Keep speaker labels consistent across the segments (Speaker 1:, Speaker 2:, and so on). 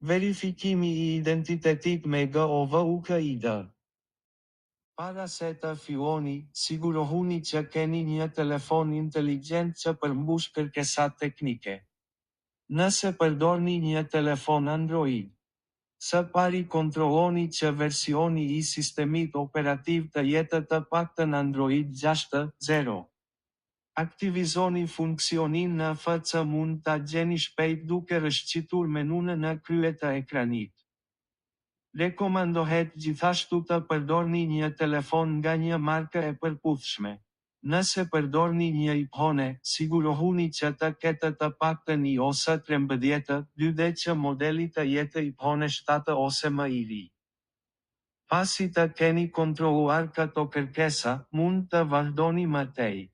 Speaker 1: Verifikimi I identitetit me GOVUKID. Para se të filloni, sigurohuni që keni një telefon inteligjent që përmbush kërkesat teknike. Nëse përdorni një telefon Android, së pari kontrolloni që versioni I sistemit operativ të jetë të paktën Android 6.0. Aktivizoni funksionin në që mund ta gjeni shpejt duke rëshqitur menun në krye të ekranit. Rekomandohet gjithashtu të përdorni një telefon nga një markë e përputhshme. Nëse përdorni një iPhone, sigurohuni që të ketë të paktën iOS 13, dyde që modeli të jetë iPhone 7 ose më I ri. Pasi të keni kontrolluar këto kërkesa, mund të vazhdoni më tej.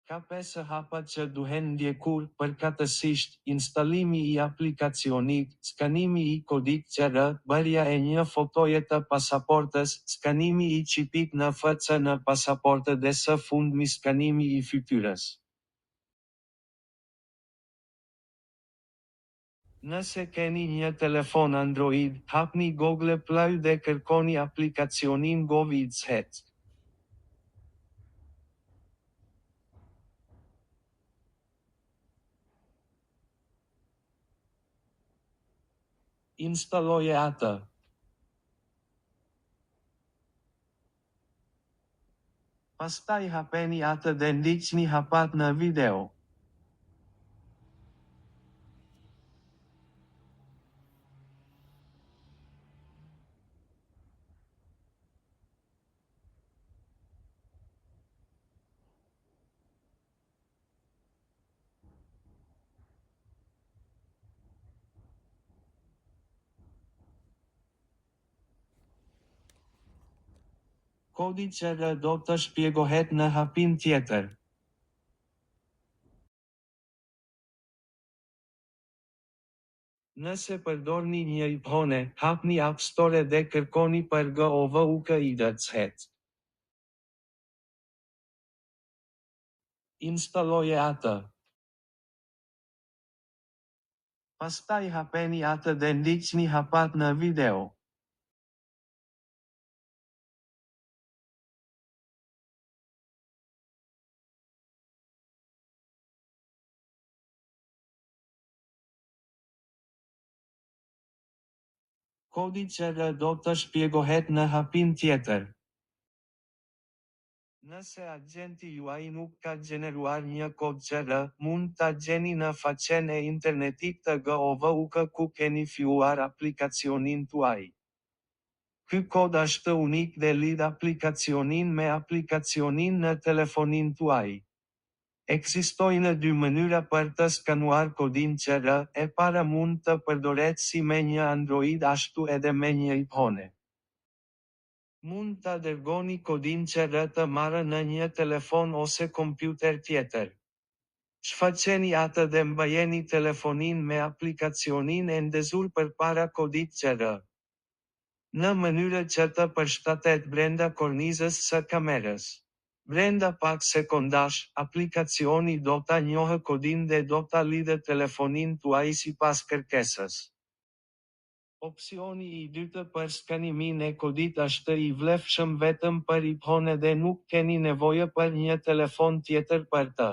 Speaker 1: Ka 5 hapa që duhen ndjekur, përkatësisht, instalimi I aplikacionit, skanimi I kodit QR, bërja e një fotoje të pasaportës, skanimi I çipit në në pasaportë dhe së fundmi skanimi I fytyrës. Nëse keni një telefon Android, hapni Google Play dhe kërkoni aplikacionin GoVidsHet. Instaloje atë. Pastaj hapeni atë dhe ndiqni hapat në video. Kodi QR do të shpjegohet në hapin tjetër. Nëse përdorni një iPhone, hapni App Store dhe kërkoni për GOVUKID. Instaloje atë. Pastaj hapeni atë dhe ndiqni hapat në video. Kodi QR do të shpjegohet në hapin tjetër. Nëse agenti juaj nuk ka gjeneruar një kod QR, mund ta gjeni në faqen e internetit të GOVUK ku keni filluar aplikacionin tuaj. Ky kod është unik dhe lidh aplikacionin me aplikacionin në telefonin tuaj. Ekzistojnë 2 mënyra për të skanuar kodin QR, e para mund të përdoret si me një Android ashtu edhe me një iPhone. Mund ta dërgoni kodin QR të marrë në një telefon ose kompjuter tjetër. Shfaqeni atë dhe mbajeni telefonin me aplikacionin e ndezur përpara kodit QR. Në mënyrë që të përshtatet brenda kornizës së kamerës. Brenda pak sekondash, aplikacioni do ta njohë kodin dhe do ta lidhë telefonin tuaj sipas kërkesës. Opsioni I dytë për skanimin e kodit është I vlefshëm vetëm për iPhone dhe nuk keni nevojë për një telefon tjetër për të.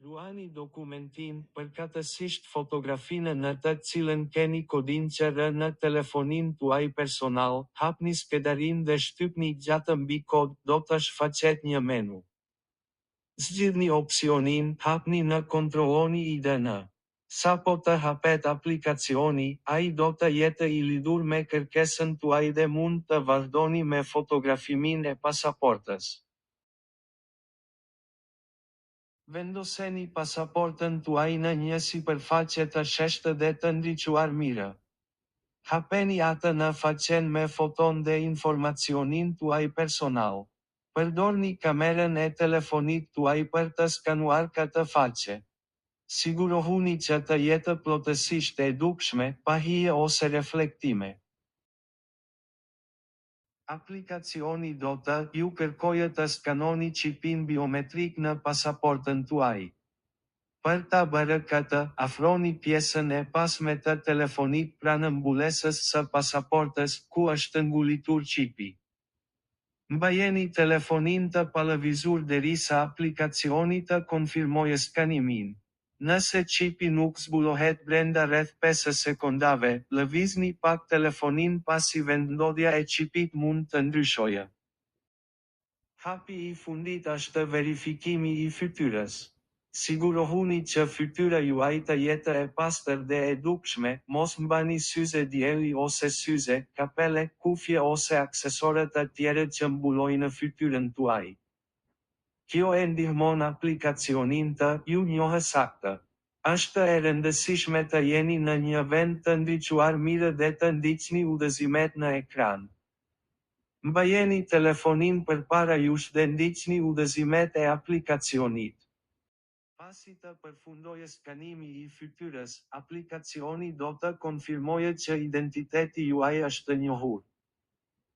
Speaker 1: Ruani dokumentin, përkatësisht fotografinë në të cilën keni kodin QR në telefonin tuaj personal, hapni skedarin dhe shtypni gjatë mbi kod, do të shfaqet një menu. Zgjidhni opsionin, hapni në kontrolloni ID-n. Sapo të hapet aplikacioni, ai do të jetë I lidhur me kërkesën tuaj dhe mund të vazhdoni me fotografimin e pasaportës. Vendoseni pasaportën tuaj në një sipërfaqe të sheshtë dhe të ndriçuar mirë. Hapeni atë në faqen me foton dhe informacionin tuaj personal. Përdorni kamerën e telefonit tuaj për të skanuar këtë faqe. Sigurohuni që të jetë plotësisht e dukshme, pa hije ose reflektime. Aplikacioni do të ju kërkojë të skanoni çipin biometrik në pasaportën tuaj. Për ta bërë këtë, afroni pjesën e pasme të telefonit pranë mbulesës së pasaportës, ku është ngullitur qipi. Mbajeni telefonin të palëvizur derisa aplikacioni të konfirmojë skanimin. Nëse qipi nuk zbulohet brenda rreth 5 sekondave, lëvizni pak telefonin pasi vendodhja e qipit mund të ndryshojë. Hapi i fundit është verifikimi i fytyrës. Sigurohuni që fytyra juaj të jetë e pastër dhe e dukshme, mos mbani syze dielli ose syze, kapele, kufje ose aksesore të tjera që mbulojnë fytyrën tuaj. Kjo e ndihmon aplikacionin të ju njohë saktë. Është e rëndësishme të jeni në një vend të ndriçuar mirë dhe të ndiqni udhëzimet në ekran. Mbajeni telefonin përpara jush dhe ndiqni udhëzimet e aplikacionit. Pasi të përfundojë skanimi i fytyrës, aplikacioni do të konfirmojë që identiteti juaj është njohur.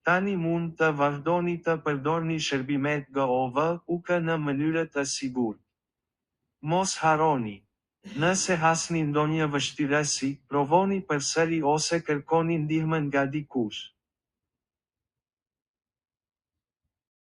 Speaker 1: Tani mund të vazhdoni të përdorni shërbimet GOV.UK në mënyrë të sigurt. Mos harroni. Nëse hasni ndonjë vështirësi, provoni përsëri ose kërkoni ndihmën nga dikush.